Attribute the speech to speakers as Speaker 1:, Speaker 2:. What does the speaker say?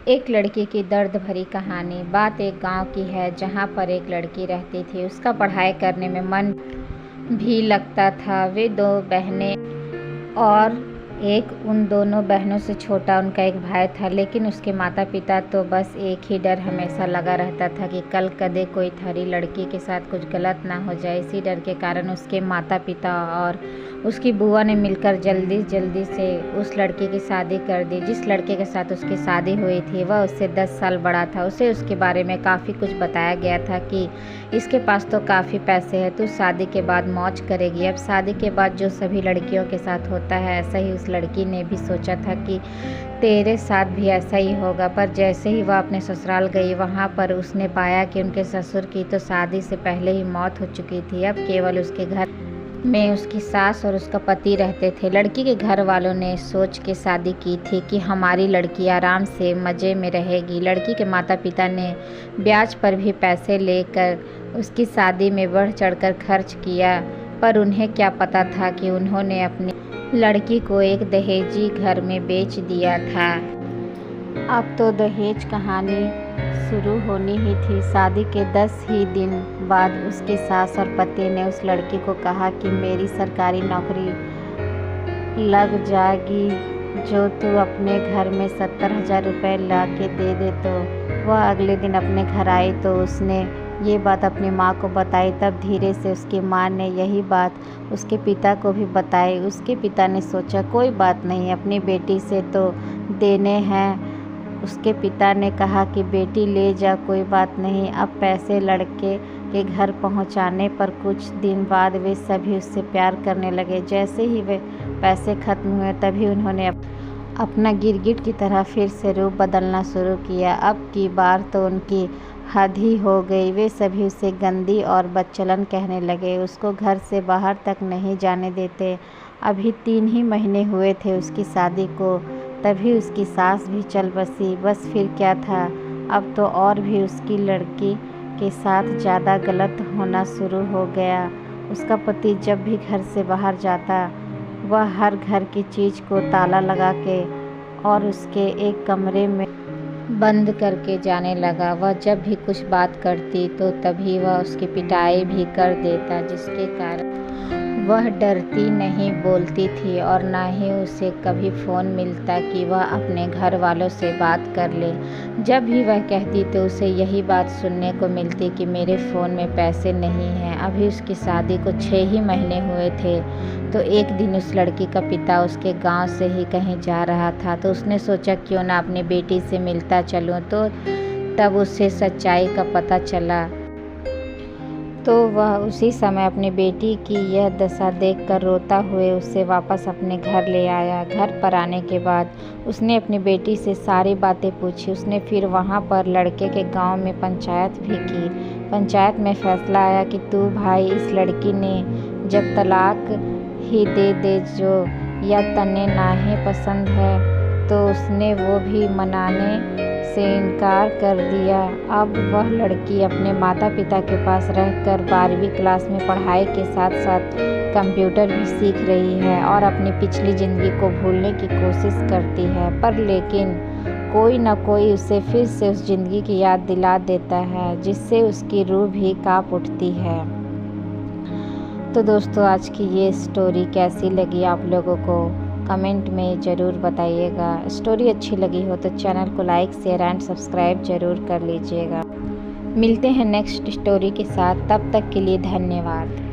Speaker 1: एक लड़की की दर्द भरी कहानी। बात एक गांव की है जहां पर एक लड़की रहती थी। उसका पढ़ाई करने में मन भी लगता था। वे दो बहनें और एक उन दोनों बहनों से छोटा उनका एक भाई था। लेकिन उसके माता पिता तो बस एक ही डर हमेशा लगा रहता था कि कल कदे कोई थारी लड़की के साथ कुछ गलत ना हो जाए। इसी डर के कारण उसके माता पिता और उसकी बुआ ने मिलकर जल्दी जल्दी से उस लड़की की शादी कर दी। जिस लड़के के साथ उसकी शादी हुई थी वह उससे 10 साल बड़ा था। उसे उसके बारे में काफ़ी कुछ बताया गया था कि इसके पास तो काफ़ी पैसे हैं, तू शादी के बाद मौज करेगी। अब शादी के बाद जो सभी लड़कियों के साथ होता है ऐसा ही उस लड़की ने भी सोचा था कि तेरे साथ भी ऐसा ही होगा। पर जैसे ही वह अपने ससुराल गई वहाँ पर उसने पाया कि उनके ससुर की तो शादी से पहले ही मौत हो चुकी थी। अब केवल उसके घर में उसकी सास और उसका पति रहते थे। लड़की के घर वालों ने सोच के शादी की थी कि हमारी लड़की आराम से मज़े में रहेगी। लड़की के माता पिता ने ब्याज पर भी पैसे लेकर उसकी शादी में बढ़ चढ़कर खर्च किया। पर उन्हें क्या पता था कि उन्होंने अपनी लड़की को एक दहेजी घर में बेच दिया था। अब तो दहेज कहानी शुरू होनी ही थी। शादी के 10 ही दिन बाद उसके सास और पति ने उस लड़की को कहा कि मेरी सरकारी नौकरी लग जाएगी जो तू अपने घर में 70,000 रुपये ला के दे दे। तो वह अगले दिन अपने घर आई तो उसने ये बात अपनी माँ को बताई। तब धीरे से उसकी माँ ने यही बात उसके पिता को भी बताई। उसके पिता ने सोचा कोई बात नहीं, अपनी बेटी से तो देने हैं। उसके पिता ने कहा कि बेटी ले जा, कोई बात नहीं। अब पैसे लड़के के घर पहुंचाने पर कुछ दिन बाद वे सभी उससे प्यार करने लगे। जैसे ही वे पैसे खत्म हुए तभी उन्होंने अपना गिरगिट की तरह फिर से रूप बदलना शुरू किया। अब की बार तो उनकी हद ही हो गई। वे सभी उसे गंदी और बदचलन कहने लगे। उसको घर से बाहर तक नहीं जाने देते। अभी 3 ही महीने हुए थे उसकी शादी को, तभी उसकी सास भी चल बसी। बस फिर क्या था, अब तो और भी उसकी लड़की के साथ ज़्यादा गलत होना शुरू हो गया। उसका पति जब भी घर से बाहर जाता वह हर घर की चीज़ को ताला लगा के और उसके एक कमरे में बंद करके जाने लगा। वह जब भी कुछ बात करती तो तभी वह उसकी पिटाई भी कर देता, जिसके कारण वह डरती नहीं बोलती थी और ना ही उसे कभी फ़ोन मिलता कि वह अपने घर वालों से बात कर ले। जब भी वह कहती तो उसे यही बात सुनने को मिलती कि मेरे फ़ोन में पैसे नहीं हैं। अभी उसकी शादी को 6 ही महीने हुए थे। तो एक दिन उस लड़की का पिता उसके गांव से ही कहीं जा रहा था तो उसने सोचा क्यों ना अपनी बेटी से मिलता चलूं। तो तब उसे सच्चाई का पता चला तो वह उसी समय अपनी बेटी की यह दशा देखकर रोता हुए उसे वापस अपने घर ले आया। घर पर आने के बाद उसने अपनी बेटी से सारी बातें पूछी। उसने फिर वहाँ पर लड़के के गांव में पंचायत भी की। पंचायत में फैसला आया कि तू भाई इस लड़की ने जब तलाक ही दे दे जो या तने ना ही पसंद है। तो उसने वो भी मनाने से इनकार कर दिया। अब वह लड़की अपने माता पिता के पास रहकर 12वीं क्लास में पढ़ाई के साथ साथ कंप्यूटर भी सीख रही है और अपनी पिछली ज़िंदगी को भूलने की कोशिश करती है। पर लेकिन कोई न कोई उसे फिर से उस ज़िंदगी की याद दिला देता है जिससे उसकी रूह भी कांप उठती है। तो दोस्तों आज की ये स्टोरी कैसी लगी आप लोगों को कमेंट में ज़रूर बताइएगा। स्टोरी अच्छी लगी हो तो चैनल को लाइक शेयर एंड सब्सक्राइब ज़रूर कर लीजिएगा। मिलते हैं नेक्स्ट स्टोरी के साथ, तब तक के लिए धन्यवाद।